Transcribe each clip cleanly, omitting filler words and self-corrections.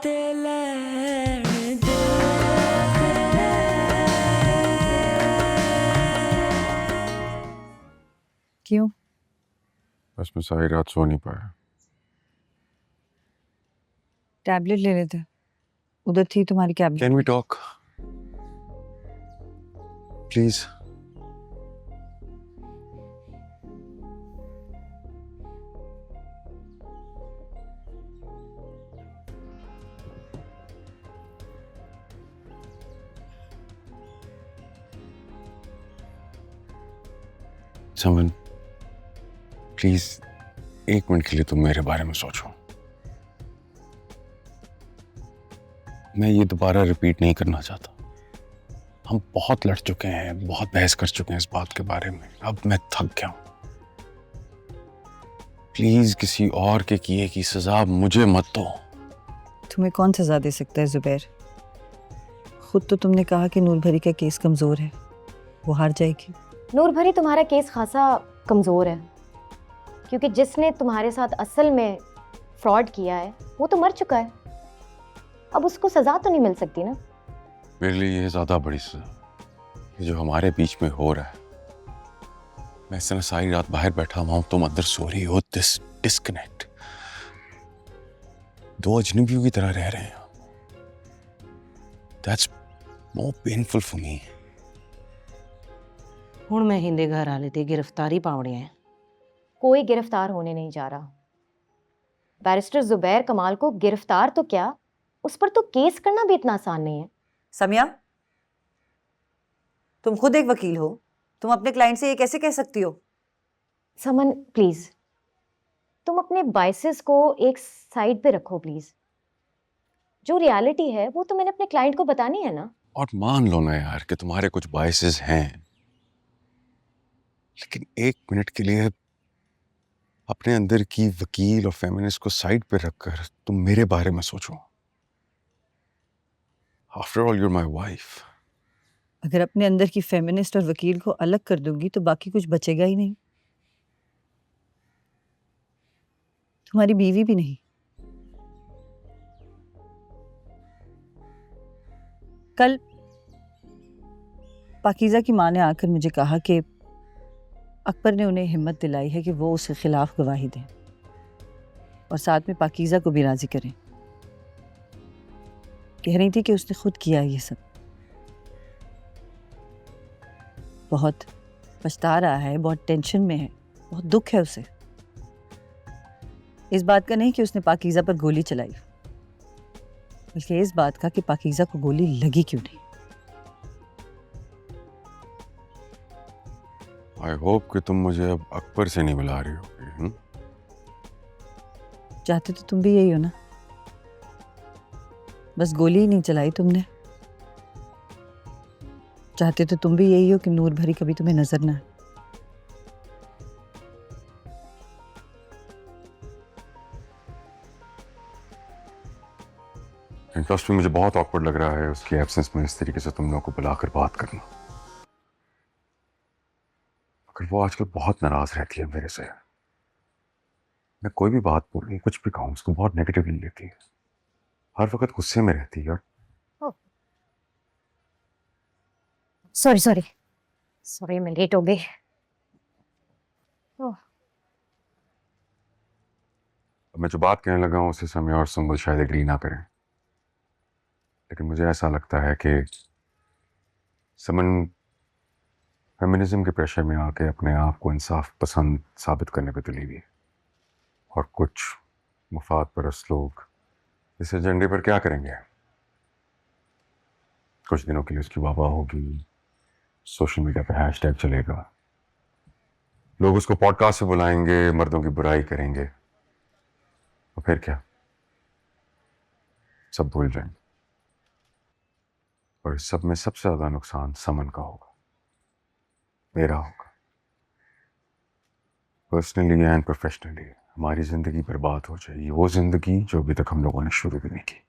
ते लैण दे। क्यों? बस मैं सारी रात सो नहीं पाया। टैबलेट ले लेते, उधर थी तुम्हारी cabin. Can we talk please? Summon please एक मिनट के लिए तुम मेरे बारे में सोचो। मैं ये दोबारा रिपीट नहीं करना चाहता। हम बहुत लड़ चुके हैं, बहुत बहस कर चुके हैं इस बात के बारे में। अब मैं थक गया हूं। प्लीज किसी और के किए की सजा मुझे मत दो। तुम्हें कौन सजा दे सकता है जुबैर? खुद तो तुमने कहा कि नूर भरी का केस कमजोर है, वो हार जाएगी। नूर भरी तुम्हारा केस खासा कमज़ोर है, क्योंकि जिसने तुम्हारे साथ असल में फ्रॉड किया है वो तो मर चुका है। अब उसको सज़ा तो नहीं मिल सकती ना। मेरे लिए ये ज्यादा बड़ी सजा ये जो हमारे बीच में हो रहा है। मैं इस तरह सारी रात बाहर बैठा हुआ हूं, तुम अंदर सो रही हो। दिस डिस्कनेक्ट, दो अजनबियों की तरह रह रहे हैं। That's more painful for me. ਹੁਣ ਮੈਂ ਹਿੰਦੇ ਘਰ ਵਾਲੇ ਤੇ गिरफ्तारी पावनी है। कोई गिरफ्तार होने नहीं जा रहा। बैरिस्टर जुबैर कमाल को गिरफ्तार तो क्या, उस पर तो केस करना भी इतना आसान नहीं है। समिया, तुम खुद एक वकील हो, तुम अपने क्लाइंट से ये कैसे कह सकती हो? समन प्लीज, तुम अपने बाइसेस को एक साइड पे रखो प्लीज। जो रियलिटी है वो तो मैंने अपने क्लाइंट को बतानी है ना। और मान लो ना यार कि तुम्हारे कुछ बायसेस हैं, लेकिन एक मिनट के लिए अपने अंदर की वकील और फेमिनिस्ट को साइड पे रखकर तुम मेरे बारे में सोचो। After all, you're my wife. अगर अपने अंदर की फेमिनिस्ट और वकील को अलग कर दूंगी तो बाकी कुछ बचेगा ही नहीं। तुम्हारी बीवी भी नहीं। कल पाकीज़ा की माँ ने आकर मुझे कहा कि अकबर ने उन्हें हिम्मत दिलाई है कि वो उसके खिलाफ गवाही दें और साथ में पाकीज़ा को भी राजी करें। कह रही थी कि उसने खुद किया ये सब, बहुत पछता रहा है, बहुत टेंशन में है, बहुत दुख है उसे। इस बात का नहीं कि उसने पाकीज़ा पर गोली चलाई, बल्कि इस बात का कि पाकीज़ा को गोली लगी क्यों नहीं। आई होप कि तुम मुझे अब अकबर से नहीं मिला रही हो। चाहते तो तुम भी यही हो ना, बस गोली ही नहीं चलाई तुमने। चाहते तो तुम भी यही हो कि नूर भरी कभी तुम्हें नजर ना आए। ट्रस्ट में मुझे बहुत ऑकवर्ड लग रहा है उसकी एब्सेंस में इस तरीके से तुम लोगों को बुलाकर बात करना। मगर वो आजकल बहुत नाराज रहती है मेरे से। मैं कोई भी बात बोलूं, कुछ भी कहूं, उसको बहुत नेगेटिवली लेती है। हर वक्त गुस्से में रहती है। सॉरी सॉरी सॉरी, मैं लेट हो गई। मैं जो बात कहने लगा हूं उसे समय और सुंबल शायद एग्री ना करें, लेकिन मुझे ऐसा लगता है कि समन फेमिनिज्म के प्रेशर में आके अपने आप को इंसाफ पसंद साबित करने पे तुली हुई है। और कुछ मुफाद परस्त लोग इस एजेंडे पर क्या करेंगे? कुछ दिनों के लिए उसकी वाह होगी, सोशल मीडिया पे हैशटैग चलेगा, लोग उसको पॉडकास्ट से बुलाएंगे, मर्दों की बुराई करेंगे, और फिर क्या? सब भूल जाएंगे। और इस सब में सबसे ज्यादा नुकसान समन का होगा, मेरा होगा। पर्सनली एंड प्रोफेशनली हमारी जिंदगी बर्बाद हो जाएगी, वो जिंदगी जो अभी तक हम लोगों ने शुरू भी नहीं की।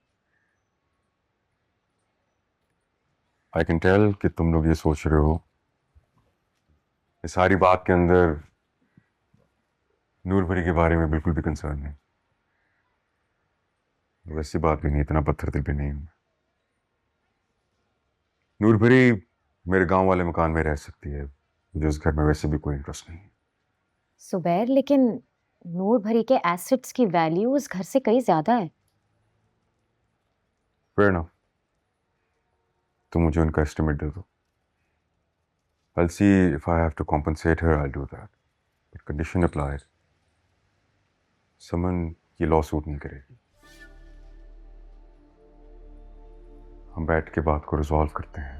आई कैन टेल कि तुम लोग ये सोच रहे हो इस सारी बात के अंदर नूर भरी के बारे में बिल्कुल भी कंसर्न नहीं। वैसी बात भी नहीं, इतना पत्थर दिल भी नहीं हूं। नूर भरी मेरे गांव वाले मकान में रह सकती है, मुझे उस घर में वैसे भी कोई इंटरेस्ट नहीं। सुबैर, लेकिन नूर भरी के एसेट्स की वैल्यू उस घर से कहीं ज्यादा है। फेयर इनफ, तो मुझे उनका एस्टिमेट दे दो। I'll see if I have to compensate her, I'll do that. But condition applies. समन ये लॉ सूट नहीं करेगी। हम बैठ के बात को रिजॉल्व करते हैं।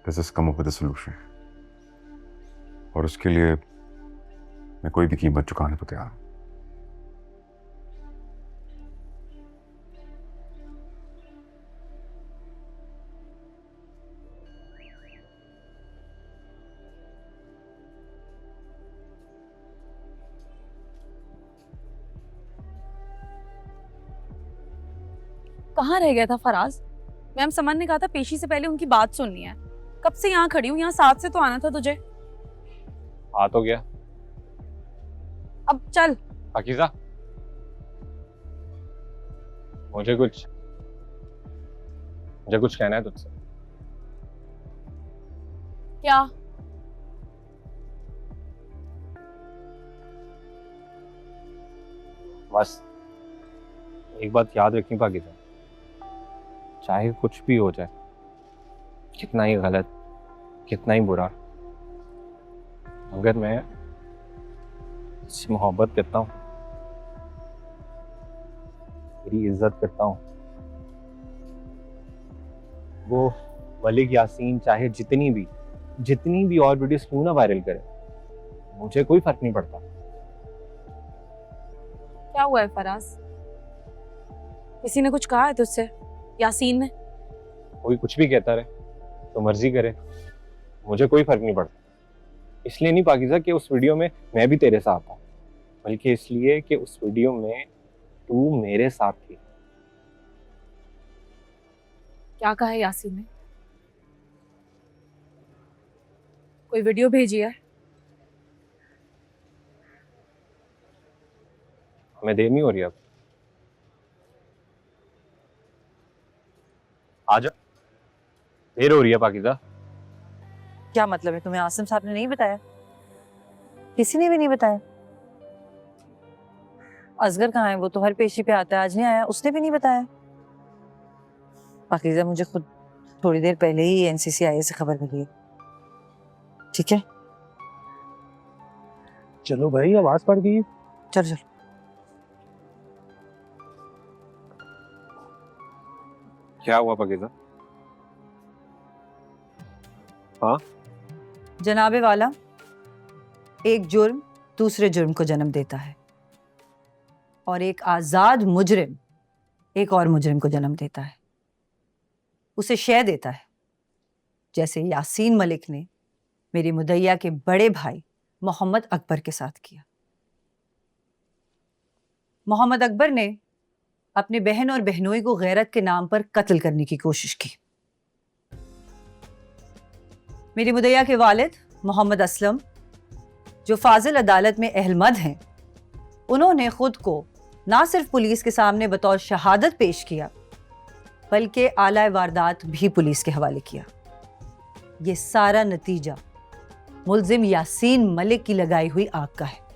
Let's just come up with a solution. और उसके लिए मैं कोई भी कीमत चुकाने को तैयार हूं। कहाँ रह गया था फराज? मैम समन ने कहा था पेशी से पहले उनकी बात सुननी है। कब से यहाँ खड़ी हूँ, यहाँ 7 से तो आना था तुझे। आ तो गया। अब चल। पाकीज़ा, मुझे कुछ कहना है तुझसे। क्या? बस एक बात याद रखनी पाकीज़ा, चाहे कुछ भी हो जाए, कितना ही गलत, कितना ही बुरा, अगर मैं इससे मोहब्बत करता हूँ, मेरी इज्जत करता हूँ, वो मलिक यासीन चाहे जितनी भी और वीडियोस क्यों ना वायरल करे, मुझे कोई फर्क नहीं पड़ता। क्या हुआ है फराज? किसी ने कुछ कहा है तुझसे? यासीन ने? कोई कुछ भी कहता रहे तो मर्जी करे, मुझे कोई फर्क नहीं पड़ता। इसलिए नहीं पाकीज़ा कि उस वीडियो में मैं भी तेरे साथ था, बल्कि इसलिए कि उस वीडियो में तू मेरे साथ थी। क्या कहा है यासीन ने? कोई वीडियो भेजी है? हमें देर नहीं हो रही अब? आजा, देर हो रही है पाकीज़ा। क्या मतलब है तुम्हें? आसिम साहब ने नहीं बताया? किसी ने भी नहीं बताया? असगर कहाँ है? वो तो हर पेशी पे आता है, आज नहीं आया, उसने भी नहीं बताया। पाकीज़ा, मुझे खुद थोड़ी देर पहले ही एनसीसीआई से खबर मिली है। ठीक है, चलो भाई, आवाज पड़ गई। चलो चलो। क्या हुआ पाकीज़ा? हाँ? जनाबे वाला, एक जुर्म दूसरे जुर्म को जन्म देता है और एक आजाद मुजरिम एक और मुजरिम को जन्म देता है, उसे शय देता है, जैसे यासीन मलिक ने मेरी मुदैया के बड़े भाई मोहम्मद अकबर के साथ किया। मोहम्मद अकबर ने अपने बहन और बहनोई को गैरत के नाम पर कत्ल करने की कोशिश की। मेरी मुदैया के वालिद मोहम्मद असलम, जो फाजिल अदालत में अहलमद हैं, उन्होंने खुद को ना सिर्फ पुलिस के सामने बतौर शहादत पेश किया, बल्कि आला वारदात भी पुलिस के हवाले किया। ये सारा नतीजा मुल्जिम यासीन मलिक की लगाई हुई आग का है।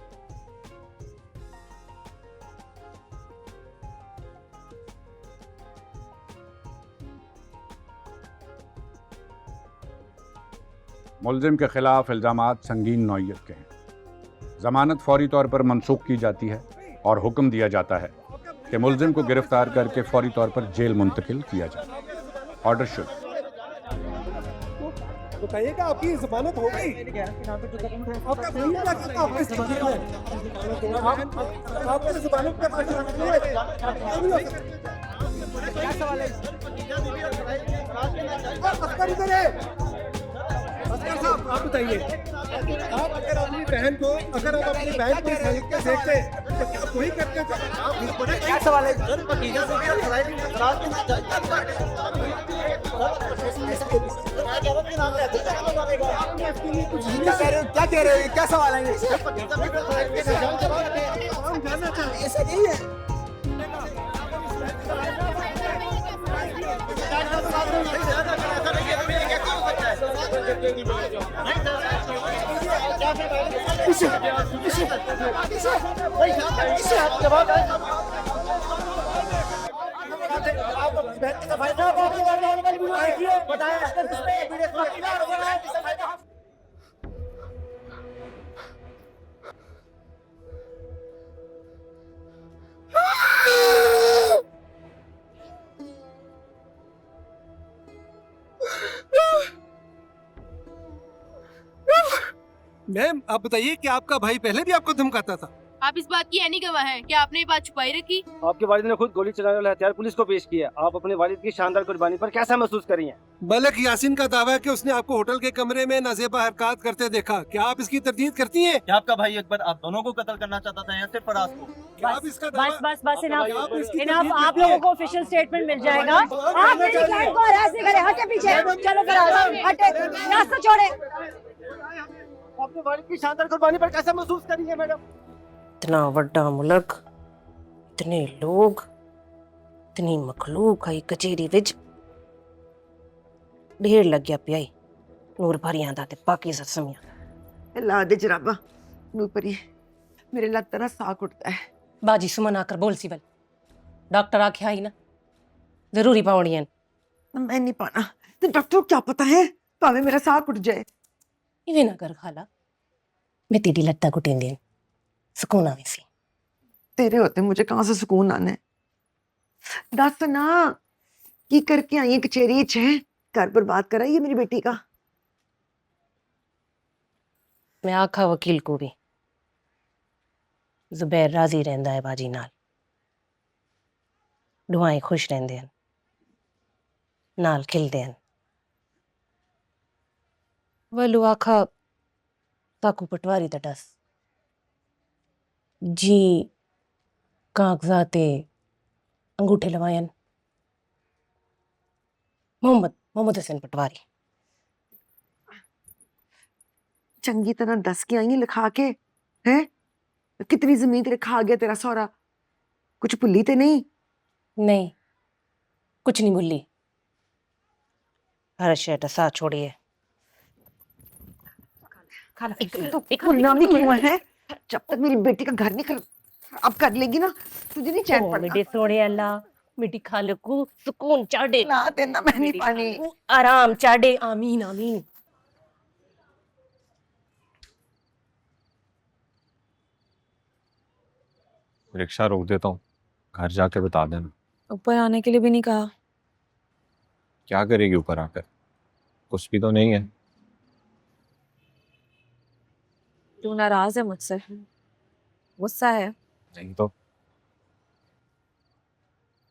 मुल्जिम के खिलाफ इल्ज़ामात संगीन नौइयत के हैं। ज़मानत फौरी तौर पर मनसूख की जाती है और हुक्म दिया जाता है कि मुल्जिम को गिरफ्तार करके फौरी तौर पर जेल मुंतकिल किया जाए। Order should. बताइएगा, आपकी जमानत हो गई? आपका भैया आपकी जमानत क्या सवाल है? आप बताइए, आप अगर अपनी बहन को देखते तो क्या वही करते? क्या सवाल है? क्या कह रहे हो? क्या सवाल है? हम जानना चाहते हैं। ऐसा नहीं है। मैम आप बताइए कि आपका भाई पहले भी आपको धमकाता था? आप इस बात की ऐनी गवाह हैं कि आपने ये बात छुपाई रखी। आपके वालिद ने खुद गोली चलाने वाला हथियार पुलिस को पेश किया। आप अपने वालिद की शानदार कुर्बानी पर कैसा महसूस कर रही हैं? मलक यासीन का दावा है कि उसने आपको होटल के कमरे में नाजेबा हरकत करते देखा। क्या आप इसकी तरदीद करती हैं? क्या आपका भाई अकबर आप दोनों को कत्ल करना चाहता था या सिर्फ फराज को? क्या आप इसका दावा- बस आप इसकी इनाफ, तरदीद आप लोगों को ऑफिशियल स्टेटमेंट मिल जाएगा। आप मेरी क्लाइंट को हरास नहीं करें, हटे पीछे, चलो फराज, हटे, रास्ता छोड़े। अपने वालिद की शानदार कुर्बानी पर कैसा महसूस कर रही है मैडम? इतना वड्डा मुल्क, इतने लोग, इतनी मखलूक आई कचेरी विच ढेर लग गया पियाई नूर भरियां दा ते बाकी ससमियां। ला दे जराबा नूर परी, मेरे लग तरह साक उठता है। बाजी सुमन आकर बोल सी बल, डॉक्टर आखे आई ना जरूरी पावनी है। मैं नहीं पाना, तो डॉक्टर को क्या पता है, भावे मेरा साक उठ जाए। इवें ना कर खाला, मैं तेरी लत्ता कुटेंदी सुकून आवे सी। तेरे होते मुझे कहाँ से सुकून आना है? दस ना की करके आई है कचेरी च है, घर बर्बाद करा ये मेरी बेटी का। मैं आखा वकील को भी जुबैर राजी रहंदा है बाजी नाल, दुआएं खुश रहंदे हैं, नाल खिलदे हैं। वलू आखा ताकू पटवारी तटस जी कागजाते अंगूठे लवायन मोहम्मद हसन पटवारी। चंगी तरह दस के आई है लिखा के, हैं कितनी जमीन तेरे खा गया तेरा सौरा, कुछ भुल्ली ते नहीं? नहीं कुछ नहीं भूली, हर शय सा छोड़िए। तो भुलना भी क्यों है? जब तक मेरी बेटी का घर नहीं कर अब कर लेगी ना, तुझे नहीं चैन पड़ना। मेरे सोने अल्लाह मेरी खाल को सुकून चाड़े, ना देना मैं नहीं पानी, आराम चाड़े, आमीन आमीन। रिक्शा रोक देता हूँ, घर जाके बता देना। ऊपर आने के लिए भी नहीं कहा। क्या करेगी ऊपर आकर? कुछ भी तो नहीं है। तू नाराज है मुझसे? गुस्सा है? नहीं तो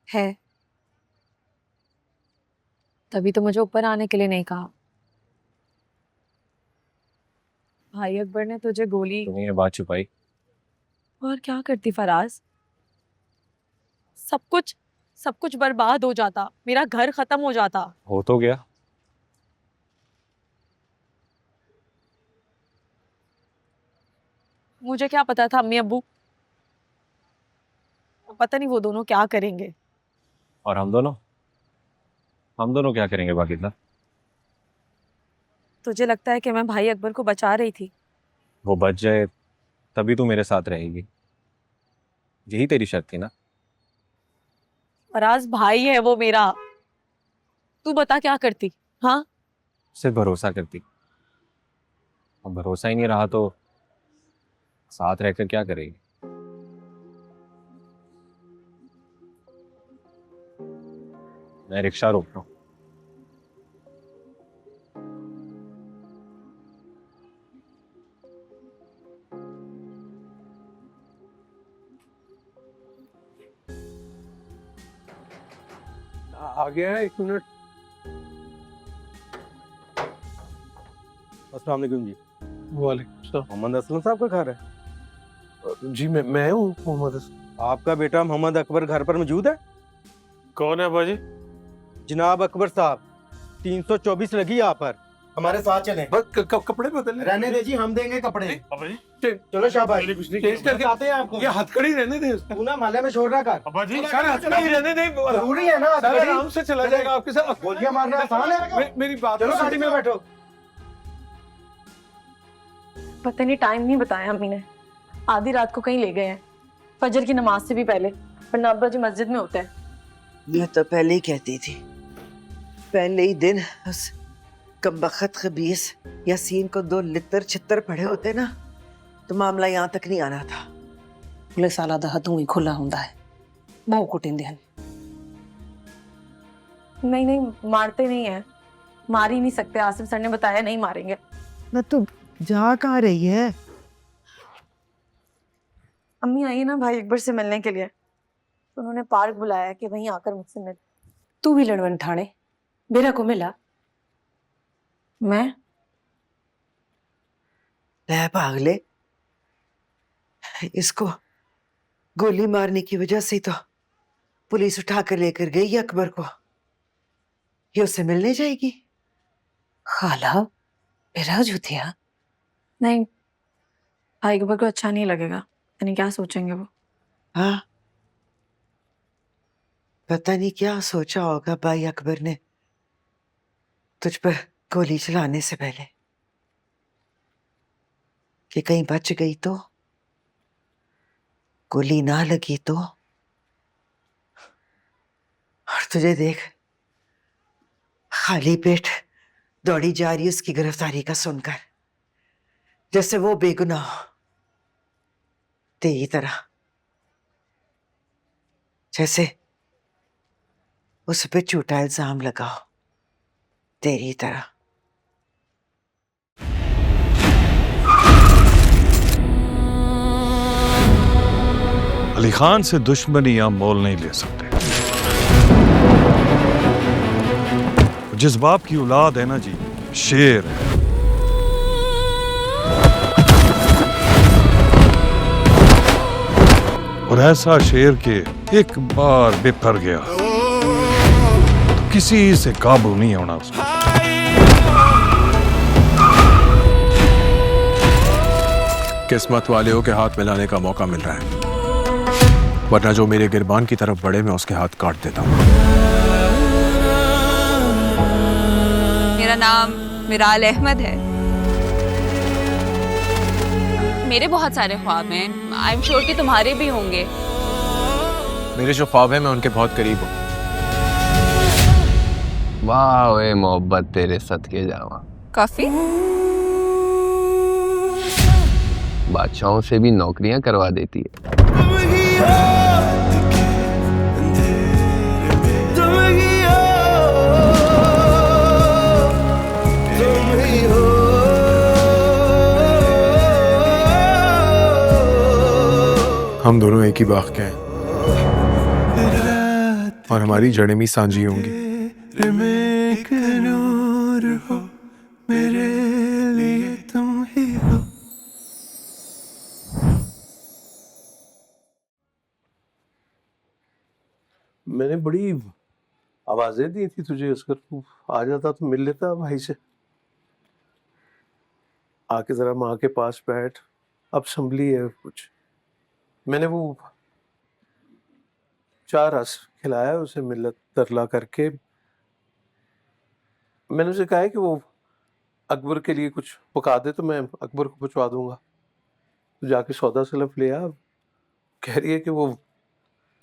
है। तभी तो मुझे ऊपर आने के लिए नहीं कहा। भाई अकबर ने तुझे गोली। तूने ये बात छुपाई? और क्या करती फराज? सब कुछ बर्बाद हो जाता, मेरा घर खत्म हो जाता। हो तो गया। मुझे क्या पता था अम्मी अब्बू, पता नहीं वो दोनों क्या करेंगे। और हम दोनों क्या करेंगे बाकी ना? तुझे लगता है कि मैं भाई अकबर को बचा रही थी? वो बच जाए तभी तू मेरे साथ रहेगी, यही तेरी शर्त थी ना? फराज भाई है वो मेरा, तू बता क्या करती? हाँ सिर्फ भरोसा करती। अब भरोसा ही नहीं रहा तो साथ रहकर क्या करेगी? मैं रिक्शा रोक रहा हूँ। आ गया है, 1 मिनट। अस्सलाम वालेकुम जी। वालेकुम सलाम। मोहम्मद असलम साहब का घर है? जी मैं हूँ मोहम्मद असलम। आपका बेटा मोहम्मद अकबर घर पर मौजूद है? कौन है बाजी? जनाब अकबर साहब, 324 लगी आप पर। हमारे साथ चलें। कपड़े बदलने रहने दे जी, हम देंगे कपड़े। चलो शाबाश। चेंज करके आते हैं आपको। ये हथकड़ी रहने दे उसका। तू ना माले में छोड़ रहा कर। अब्बा जी सर हथकड़ी रहने दे, जरूरी है ना सर हथकड़ी? आराम से चला जाएगा आपके साथ। गोलियां मारना आसान है? मेरी बात चलो गाड़ी में बैठो। पता नहीं टाइम नहीं बताया अम्मी ने, आधी रात को कहीं ले गए हैं, फजर की नमाज से भी पहले, वरना अब्बा जी मस्जिद में होते हैं। मैं तो पहले ही कहती थी, पहले ही दिन उस कमबख्त खबीस यासीन को 2 लितर छितर पड़े होते ना तो मामला यहाँ तक नहीं आना था। पुलिस वाला दा हथों ही खुला हुंदा है, बहु कुटिंदे हैं। नहीं नहीं, मारते नहीं है, मार ही नहीं सकते, आसिफ सर ने बताया नहीं मारेंगे। ना तू जा कहाँ रही है? अम्मी आई है ना भाई अकबर से मिलने के लिए, तो उन्होंने पार्क बुलाया है कि वहीं आकर मुझसे मिल। तू भी लड़वन ठाणे बेरा को मिला? मैं ले पागले, इसको गोली मारने की वजह से तो पुलिस उठा कर लेकर गई है अकबर को। ये उससे मिलने जाएगी? खाला बेरा जुतिया नहीं, भाई अकबर को अच्छा नहीं लगेगा, यानी क्या सोचेंगे वो। हाँ, पता नहीं क्या सोचा होगा भाई अकबर ने तुझ पर गोली चलाने से पहले, कि कहीं बच गई तो, गोली ना लगी तो। और तुझे देख खाली पेट दौड़ी जा रही उसकी गिरफ्तारी का सुनकर, जैसे वो बेगुनाह हो। तेरी तरह, जैसे उस पे झूठा इल्जाम लगाओ, तेरी तरह। अली खान से दुश्मनी या मोल नहीं ले सकते। जिस बाप की औलाद है ना जी, शेर है। और ऐसा शेर के एक बार बिफर गया तो किसी से काबू नहीं होना उसको। किस्मत वाले के हाथ मिलाने का मौका मिल रहा है, वरना जो मेरे गिरबान की तरफ बढ़े मैं उसके हाथ काट देता हूँ। मेरा नाम मिराल अहमद है। मेरे बहुत सारे ख्वाब हैं, आई एम श्योर कि तुम्हारे भी होंगे। मेरे जो ख्वाब है मैं उनके बहुत करीब हूँ। वाह वे मोहब्बत तेरे सदके जावा। काफी बादशाहों से भी नौकरियां करवा देती है। हम दोनों एक ही बाग के हैं और हमारी जड़ें भी सांझी होंगी। मेरे लिए तुम ही हो। मैंने बड़ी आवाजें दी थी तुझे, अगर तू आ जाता तो मिल लेता भाई से। आके जरा माँ के पास बैठ, अब संभली है कुछ। मैंने वो 4 रस खिलाया उसे मिल्लत तरला करके। मैंने उसे कहा है कि वो अकबर के लिए कुछ पका दे तो मैं अकबर को पहुंचवा दूंगा। तो जाके सौदा सलफ ले आ। कह रही है कि वो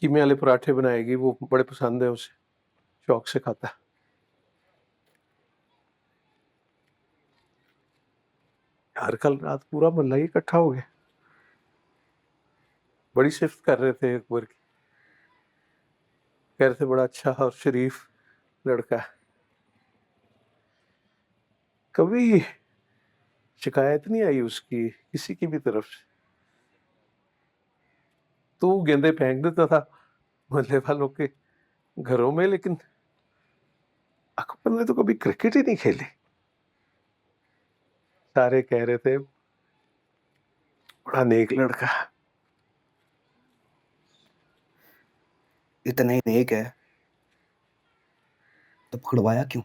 कीमे वाले पराठे बनाएगी, वो बड़े पसंद है उसे, शौक से खाता है। यार कल रात पूरा मोहल्ला ही इकट्ठा हो गया, बड़ी सिफ्त कर रहे थे अकबर की। कह रहे थे बड़ा अच्छा और शरीफ लड़का है, कभी शिकायत नहीं आई उसकी किसी की भी तरफ से। तो गेंदे फेंक देता था मोहल्ले वालों के घरों में, लेकिन अकबर ने तो कभी क्रिकेट ही नहीं खेली। सारे कह रहे थे बड़ा नेक लड़का। इतना ही नेक है तो पकड़वाया क्यों?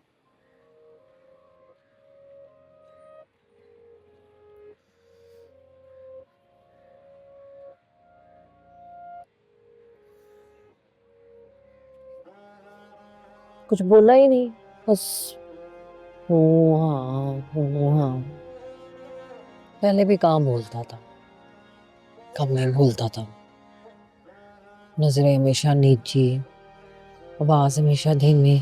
कुछ बोला ही नहीं, बस हो हाँ। पहले भी कहाँ बोलता था, कब नहीं बोलता था। नजरें हमेशा नीची, आवाज हमेशा धीमी।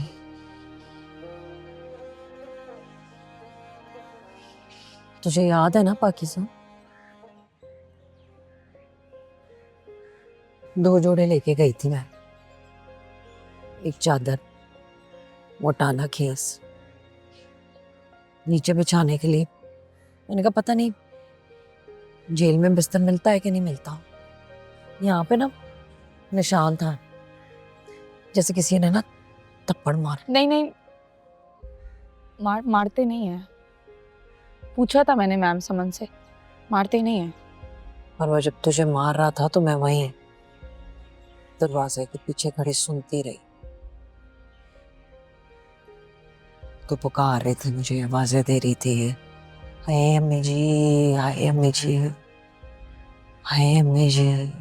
तुझे याद है ना पाकिस्तान, 2 जोड़े लेके गई थी मैं, एक चादर, मोटाना खेस नीचे बिछाने के लिए। मैंने कहा पता नहीं जेल में बिस्तर मिलता है कि नहीं मिलता। यहाँ पे ना निशान था, जैसे किसी ने ना थप्पड़ मार। नहीं नहीं, मारते नहीं है। पूछा था मैंने मैम समन से, मारते ही नहीं है। और वो जब तुझे मार रहा था तो मैं वहीं दरवाजे के पीछे खड़ी सुनती रही। तो पुकार रही थी मुझे, आवाजें दे रही थी, हाय अम्मी जी, हाय अम्मी जी, हाय अम्मी जी।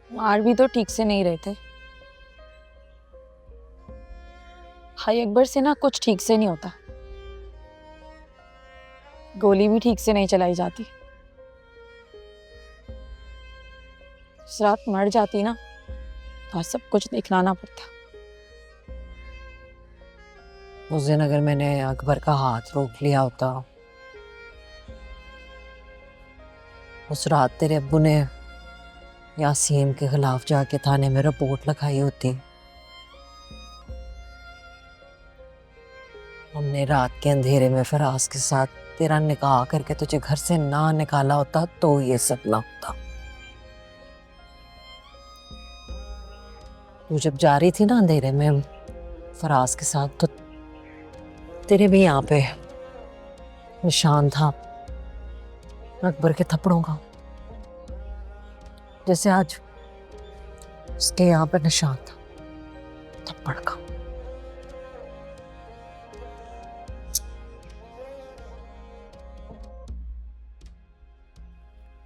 मार भी तो ठीक से नहीं रहे थे। हाय अकबर से ना कुछ ठीक से नहीं होता, गोली भी ठीक से नहीं चलाई जाती। इस रात मर जाती ना तो सब कुछ दिखलाना पड़ता। उस दिन अगर मैंने अकबर का हाथ रोक लिया होता, उस रात तेरे अब्बू ने यासीन के खिलाफ जाके थाने में रिपोर्ट लिखाई होती, हमने रात के अंधेरे में फराज के साथ तेरा निकाह करके तुझे घर से ना निकाला होता तो ये सब ना होता। तू जब जा रही थी ना अंधेरे में फराज के साथ, तो तेरे भी यहाँ पे निशान था अकबर के थप्पड़ों का, जैसे आज उसके यहाँ पे निशान था थप्पड़ का।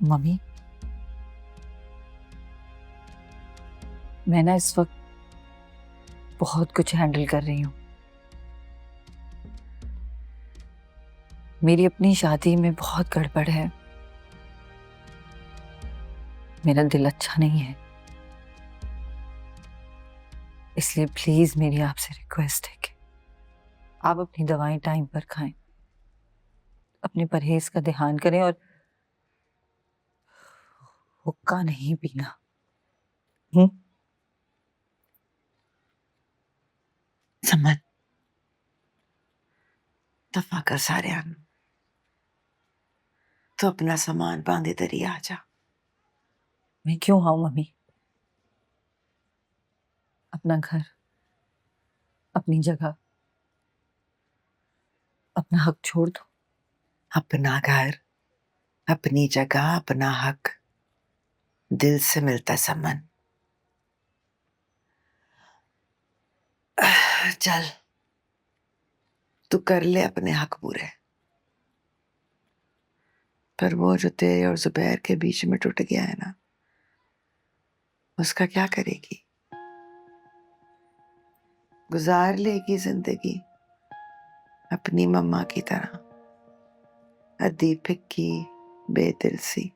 मम्मी, मैं ना इस वक्त बहुत कुछ हैंडल कर रही हूँ। मेरी अपनी शादी में बहुत गड़बड़ है, मेरा दिल अच्छा नहीं है, इसलिए प्लीज मेरी आपसे रिक्वेस्ट है कि आप अपनी दवाएं टाइम पर खाएं, अपने परहेज का ध्यान करें और हुक्का नहीं पीना। समझ दफा कर सारे तो अपना सामान बांधे दरिया आ जा। मैं क्यों आऊं मम्मी? अपना घर, अपनी जगह, अपना हक छोड़ दो। अपना घर, अपनी जगह, अपना हक दिल से मिलता समन। चल तू कर ले अपने हक पूरे, पर वो जो तेरे और जुबैर के बीच में टूट गया है ना, उसका क्या करेगी? गुजार लेगी जिंदगी अपनी मम्मा की तरह, अद्दी फिक्की बेदिल सी।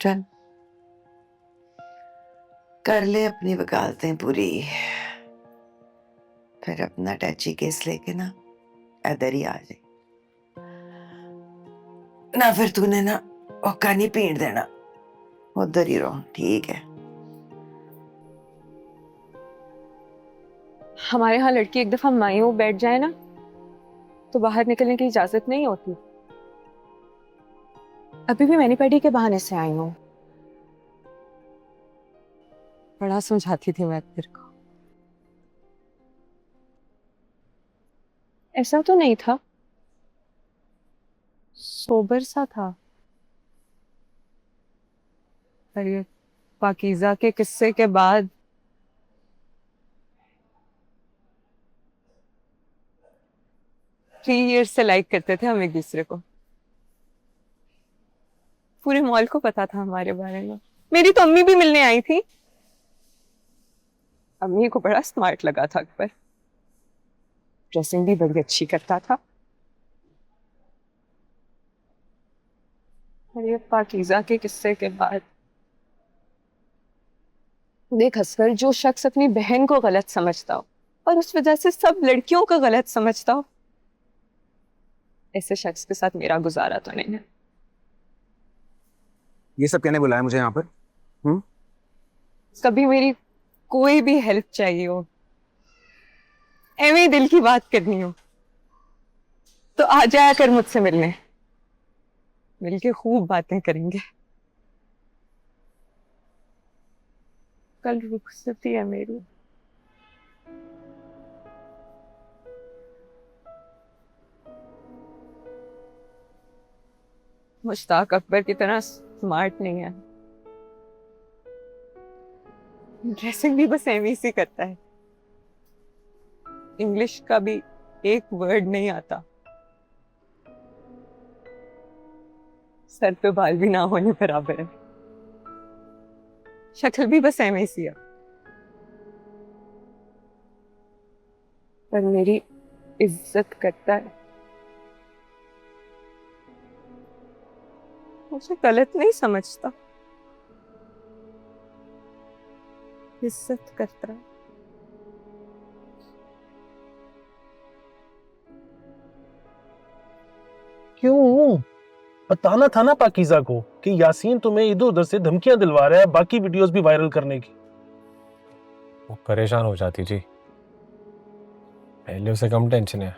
चल कर ले अपनी वकालतें पूरी, फिर अपना टैची केस लेके ना इधर ही आ जाए। ना फिर तूने ना औका नहीं पीट देना, उधर ही रहो, ठीक है? हमारे यहाँ लड़की एक दफा मायूं बैठ जाए ना तो बाहर निकलने की इजाजत नहीं होती। अभी भी मैनी पैडी के बहाने से आई हूँ। बड़ा समझाती थी मैं तेरे को, ऐसा तो नहीं था, सोबर सा था। पर ये पाकीज़ा के किस्से के बाद 3 इयर्स से लाइक करते थे हम एक दूसरे को। पूरे मॉल को पता था हमारे बारे में। मेरी तो अम्मी भी मिलने आई थी, अम्मी को बड़ा स्मार्ट लगा था अकबर, ड्रेसिंग भी बड़ी अच्छी करता था। और ये पाकीज़ा के किस्से के बाद देख असगर, जो शख्स अपनी बहन को गलत समझता हो और उस वजह से सब लड़कियों को गलत समझता हो, ऐसे शख्स के साथ मेरा गुजारा तो नहीं है। ये सब कहने बुलाया मुझे यहाँ पर? कभी मेरी कोई भी हेल्प चाहिए हो, एवं ही दिल की बात करनी हो, तो आ जाया कर मुझसे मिलने, मिलके खूब बातें करेंगे। कल रुखसती है मेरी। मुश्ताक अकबर की तरह स्मार्ट नहीं है, ड्रेसिंग भी बस एवं सी करता है, इंग्लिश का भी एक वर्ड नहीं आता, सर पे बाल भी ना होने बराबर है, शक्ल भी बस एवं सी है, पर मेरी इज्जत करता है, मुझे गलत नहीं समझता, इज्जत करता है। क्यों? बताना था ना पाकीज़ा को कि यासीन तुम्हें इधर उधर से धमकियां दिलवा रहा है बाकी वीडियोस भी वायरल करने की। वो परेशान हो जाती जी, पहले उसे कम टेंशन है,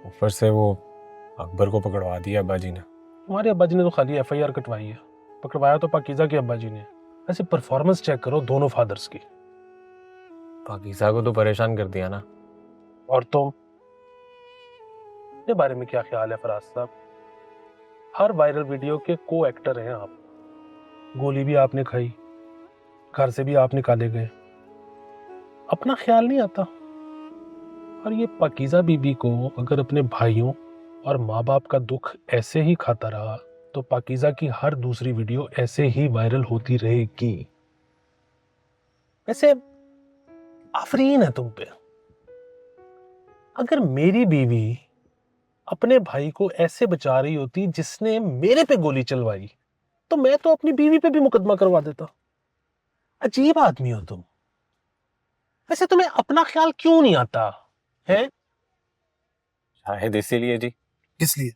ऊपर से वो अकबर को पकड़वा दिया अब्बा जी ने। तुम्हारे अब्बा जी ने तो खाली एफआईआर कटवाई है, पकड़वाया तो पाकीज़ा के अब्बा जी ने। ऐसे परफॉर्मेंस चेक करो दोनों फादर्स की। पाकीज़ा को तो परेशान कर दिया ना। और तुम के बारे में क्या ख्याल है फराज साहब? हर वायरल वीडियो के को एक्टर हैं आप। गोली भी आपने खाई, घर से भी आप निकाले गए, अपना ख्याल नहीं आता। और ये पाकीज़ा बीबी को अगर अपने भाइयों और माँ बाप का दुख ऐसे ही खाता रहा तो पाकीज़ा की हर दूसरी वीडियो ऐसे ही वायरल होती रहेगी। वैसे आफरीन है तुम पे। अगर मेरी बीवी अपने भाई को ऐसे बचा रही होती जिसने मेरे पे गोली चलवाई, तो मैं तो अपनी बीवी पे भी मुकदमा करवा देता। अजीब आदमी हो तुम। वैसे तुम्हें अपना ख्याल क्यों नहीं आता है? शायद इसीलिए जी। किस लिए?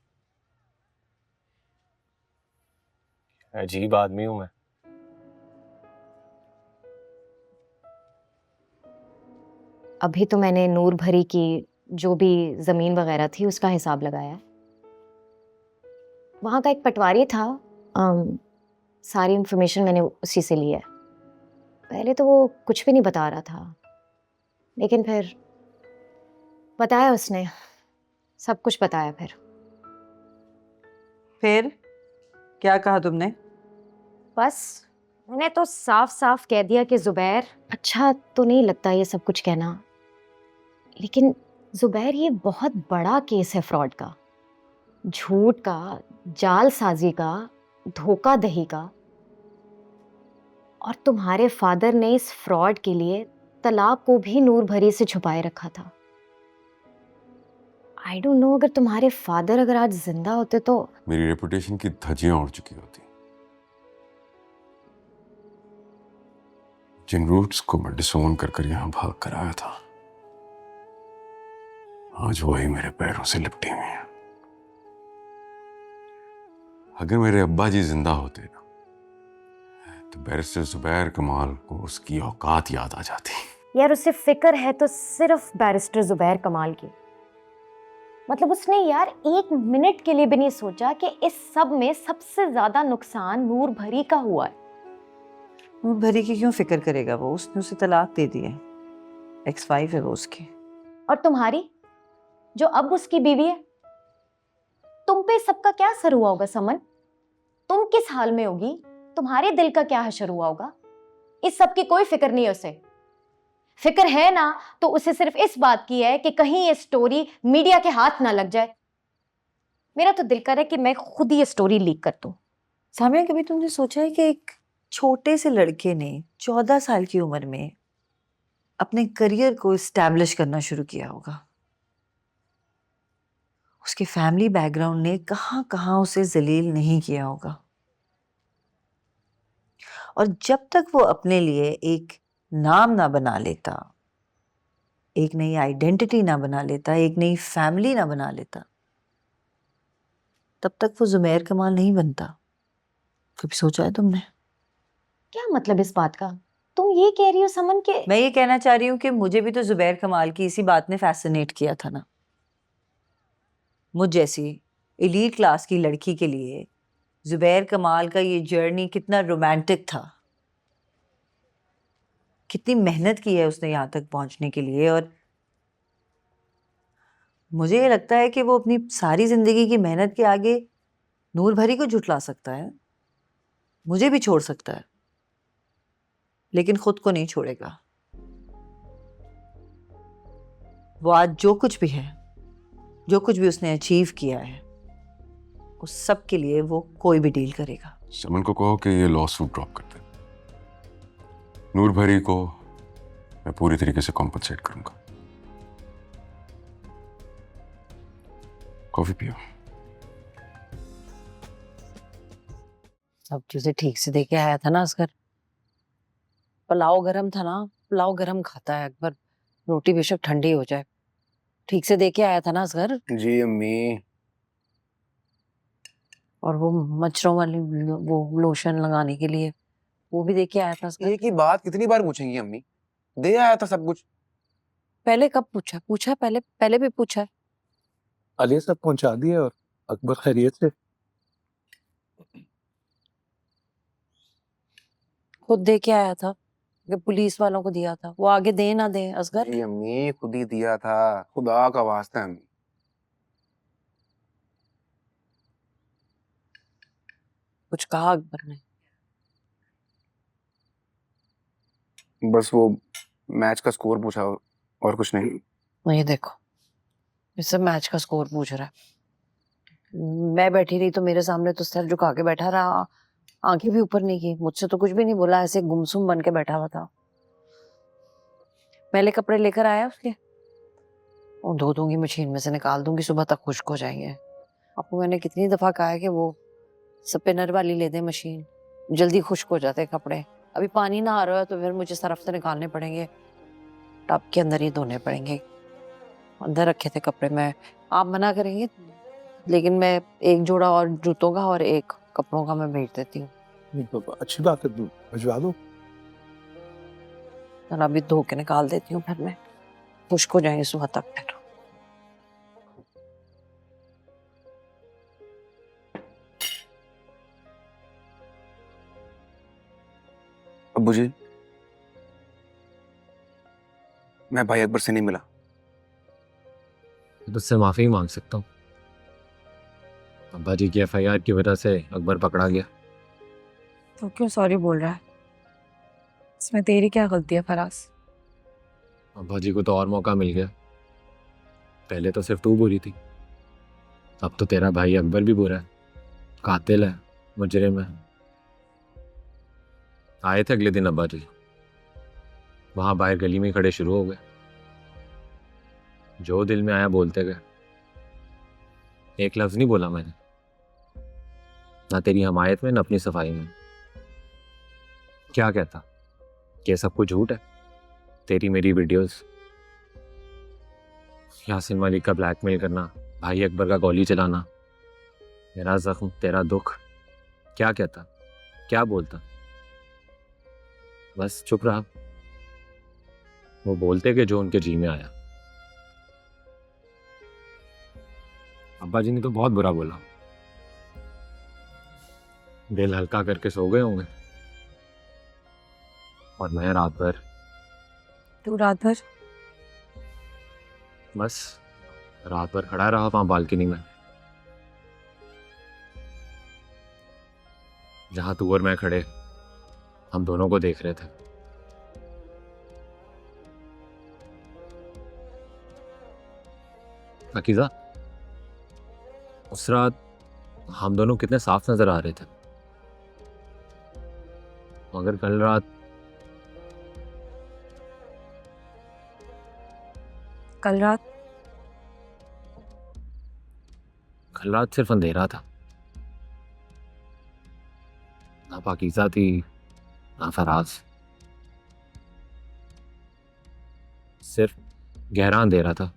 अजीब आदमी हूं मैं। अभी तो मैंने नूर भरी की जो भी ज़मीन वगैरह थी उसका हिसाब लगाया। वहाँ का एक पटवारी था, सारी इंफॉर्मेशन मैंने उसी से ली है। पहले तो वो कुछ भी नहीं बता रहा था, लेकिन फिर बताया उसने, सब कुछ बताया। फिर क्या कहा तुमने? बस मैंने तो साफ साफ कह दिया कि ज़ुबैर, अच्छा तो नहीं लगता ये सब कुछ कहना, लेकिन ज़ुबैर ये बहुत बड़ा केस है फ्रॉड का, झूठ का, जालसाजी का, धोखाधड़ी का। और तुम्हारे फादर ने इस फ्रॉड के लिए तलाक को भी नूर भरी से छुपाए रखा था। आई डोंट नो, अगर तुम्हारे फादर अगर आज जिंदा होते तो मेरी रेपुटेशन की धज्जियां उड़ चुकी होती। जिन रूट्स को मैं डिसोन कर यहाँ भाग कर आया था, आज वही मेरे पैरों से लिपटी हुई है। अगर मेरे अब्बा जी जिंदा होते ना, तो बैरिस्टर ज़ुबैर कमाल को उसकी औकात याद आ जाती। यार उसे फिक्र है तो सिर्फ बैरिस्टर ज़ुबैर कमाल की। मतलब उसने यार एक मिनट के लिए भी नहीं सोचा कि इस सब में सबसे ज्यादा नुकसान नूर भरी का हुआ है। नूर भरी की क्यों फिक्र करेगा वो? उसने उसे तलाक दे दी है, एक्स-वाइफ है वो उसकी। और तुम्हारी जो अब उसकी बीवी है, तुम पे सबका क्या असर हुआ होगा समन? तुम किस हाल में होगी? तुम्हारे दिल का क्या हशर हुआ होगा? इस सब की कोई फिक्र नहीं है उसे। फिक्र है ना तो उसे सिर्फ इस बात की है कि कहीं ये स्टोरी मीडिया के हाथ ना लग जाए। मेरा तो दिल कर रहा है कि मैं खुद ही ये स्टोरी लीक कर दूं। सामिया, कभी तुमने सोचा है कि एक छोटे से लड़के ने 14 साल की उम्र में अपने करियर को इस्टेब्लिश करना शुरू किया होगा। उसके फैमिली बैकग्राउंड ने कहां कहां उसे जलील नहीं किया होगा। और जब तक वो अपने लिए एक नाम ना बना लेता, एक नई आइडेंटिटी ना बना लेता, एक नई फैमिली ना बना लेता, तब तक वो जुमैर कमाल नहीं बनता। कभी सोचा है तुमने? क्या मतलब इस बात का? तुम ये कह रही हो समन के? मैं ये कहना चाह रही हूँ कि मुझे भी तो जुबैर कमाल की इसी बात ने फैसिनेट किया था ना। मुझ जैसी एलीट क्लास की लड़की के लिए जुबैर कमाल का ये जर्नी कितना रोमांटिक था, कितनी मेहनत की है उसने यहाँ तक पहुँचने के लिए। और मुझे ये लगता है कि वो अपनी सारी जिंदगी की मेहनत के आगे नूर भरी को झुठला सकता है, मुझे भी छोड़ सकता है, लेकिन खुद को नहीं छोड़ेगा। वो आज जो कुछ भी है, जो कुछ भी उसने अचीव किया है, उस सब के लिए वो कोई भी डील करेगा। समन को कहो कि ये लॉ सूट ड्रॉप कर दे। नूर भरी को मैं पूरी तरीके से कॉम्पनसेट करूंगा। कॉफी पियो। सब चीजें ठीक से दे के आया था ना असगर। पुलाव गरम था ना, पुलाव गरम खाता है अकबर, रोटी बेशक ठंडी हो जाए। ठीक से दे के आया था ना असगर। जी अम्मी। और वो मच्छरों वाली वो लोशन लगाने के लिए वो भी दे के आया था असगर। एक ही बात कितनी बार पूछेंगी अम्मी? दे आया था सब कुछ। पहले कब पूछा? पूछा पहले भी पूछा। अली सब पहुंचा दिए और अकबर खैरियत से? खुद दे के आया था कि पुलिस वालों को दिया था, वो आगे दे ना दे असगर। जी अम्मी खुद ही दिया था, खुदा का वास्ता है अम्मी। कुछ कहा अकबर ने? बस वो मैच का स्कोर पूछा और कुछ नहीं। ये देखो, इससे मैच का स्कोर पूछ रहा है। मैं बैठी रही तो मेरे सामने तो सर झुका के बैठा रहा, आंखें भी ऊपर नहीं की, मुझसे तो कुछ भी नहीं बोला, ऐसे गुमसुम बन के बैठा हुआ था। मैले कपड़े लेकर आया उसके, वो धो दूंगी, मशीन में से निकाल दूंगी, सुबह तक खुश्क हो जाएंगे। आपको मैंने कितनी दफा कहा है कि वो स्पिनर वाली ले दे मशीन, जल्दी खुश्क हो जाते कपड़े। अभी पानी ना आ रहा है तो फिर मुझे सरफ से निकालने पड़ेंगे, टब के अंदर ही धोने पड़ेंगे। अंदर रखे थे कपड़े, मैं आप मना करेंगे लेकिन मैं एक जोड़ा और जूतों का और एक कपड़ों का मैं भेज देती हूँ। अच्छी बात है, भिजवा दो। अभी धो के निकाल देती हूँ, फिर मैं खुश्क हो जाएंगे सुबह तक। फिर अब्बू जी, मैं भाई अकबर से नहीं मिला। तुझसे माफी मांग सकता हूँ। अब्बा जी की एफआईआर की वजह से अकबर पकड़ा गया। तो क्यों सॉरी बोल रहा है? इसमें तेरी क्या गलती है फराज? अब्बा जी को तो और मौका मिल गया। पहले तो सिर्फ तू बुरी थी, अब तो तेरा भाई अकबर भी बुरा है, कातिल है, मुजरिम है। आए थे अगले दिन अब्बा जी, वहां बाहर गली में खड़े शुरू हो गए, जो दिल में आया बोलते गए। एक लफ्ज नहीं बोला मैंने, ना तेरी हमायत में ना अपनी सफाई में। क्या कहता कि सब कुछ झूठ है? तेरी मेरी वीडियोस, यासिन मलिक का ब्लैकमेल करना, भाई अकबर का गोली चलाना, मेरा जख्म तेरा दुख, क्या कहता, क्या बोलता? बस चुप रहा। वो बोलते कि जो उनके जी में आया। अब्बा जी ने तो बहुत बुरा बोला, दिल हल्का करके सो गए होंगे। और मैं रात भर, तू रात भर? बस रात भर खड़ा रहा वहां बालकनी में, जहां तू और मैं खड़े हम दोनों को देख रहे थे। अकीजा, उस रात हम दोनों कितने साफ नजर आ रहे थे। मगर कल रात सिर्फ अंधेरा था। ना पाकीज़ा थी ना फराज, सिर्फ गहरा अंधेरा था।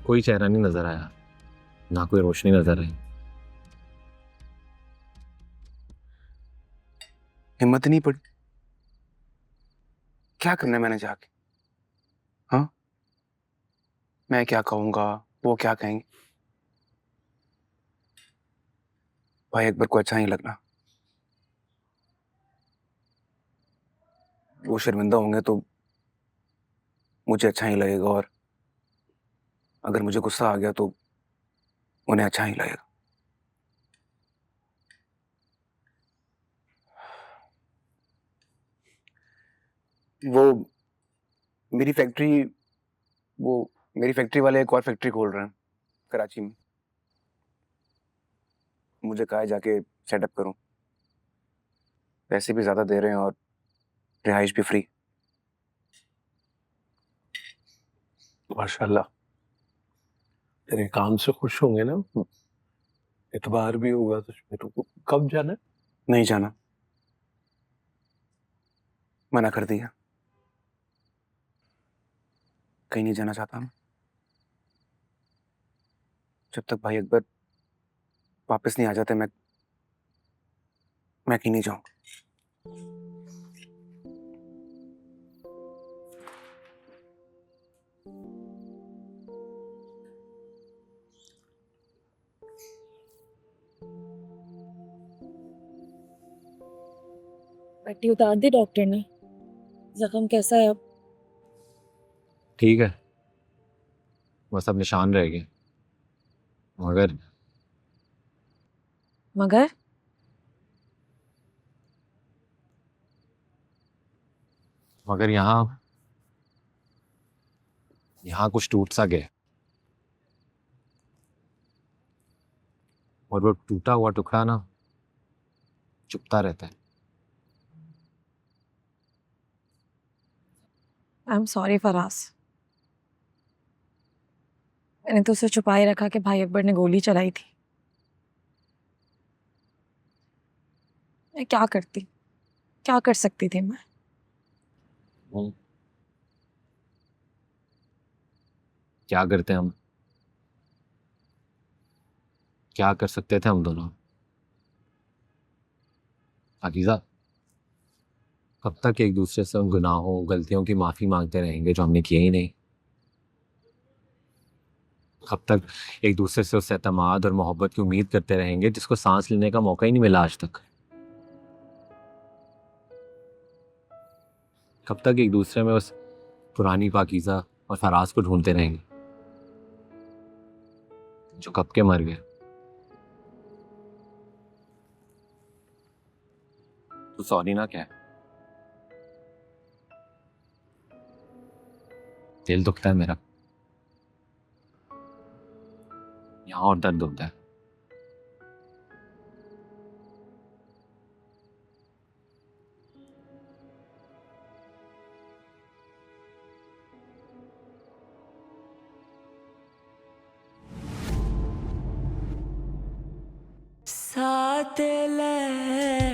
कोई चेहरा नहीं नजर आया, ना कोई रोशनी नजर आई। हिम्मत नहीं पड़ी। क्या करना है मैंने जाके? हाँ, मैं क्या कहूंगा, वो क्या कहेंगे? भाई अकबर को अच्छा नहीं लगना। वो शर्मिंदा होंगे तो मुझे अच्छा नहीं लगेगा, और अगर मुझे गुस्सा आ गया तो उन्हें अच्छा नहीं लगेगा। वो मेरी फैक्ट्री वाले एक और फैक्ट्री खोल रहे हैं कराची में। मुझे कहा है जाके सेटअप करूं। पैसे भी ज्यादा दे रहे हैं और रिहाइश भी फ्री। माशाल्लाह, तेरे काम से खुश होंगे ना, इतबार भी होगा तुझमें। तो कब जाना है? नहीं जाना, मना कर दिया। कहीं नहीं जाना चाहता मैं। जब तक भाई अकबर वापस नहीं आ जाते मैं कहीं नहीं जाऊंगा। पट्टी उतार दी डॉक्टर ने। जख्म कैसा है अब? ठीक है, बस अब निशान रह गए। मगर मगर मगर यहाँ कुछ टूट सा गया, और वो टूटा हुआ टुकड़ा ना चुपता रहता है। आई एम सॉरी फराज, मैंने तो उसे छुपाए रखा कि भाई अकबर ने गोली चलाई थी। मैं क्या करती, क्या कर सकती थी मैं? क्या करते हम, क्या कर सकते थे हम दोनों? पाकीज़ा, कब तक एक दूसरे से उन गुनाहों गलतियों की माफी मांगते रहेंगे जो हमने किए ही नहीं? कब तक एक दूसरे से उस एतमाद और मोहब्बत की उम्मीद करते रहेंगे जिसको सांस लेने का मौका ही नहीं मिला आज तक? कब तक एक दूसरे में उस पुरानी पाकीज़ा और फराज को ढूंढते रहेंगे जो कब के मर गए? तू सॉरी ना कह, दिल दुखता है मेरा, यहाँ और दर्द होता है। साथ ले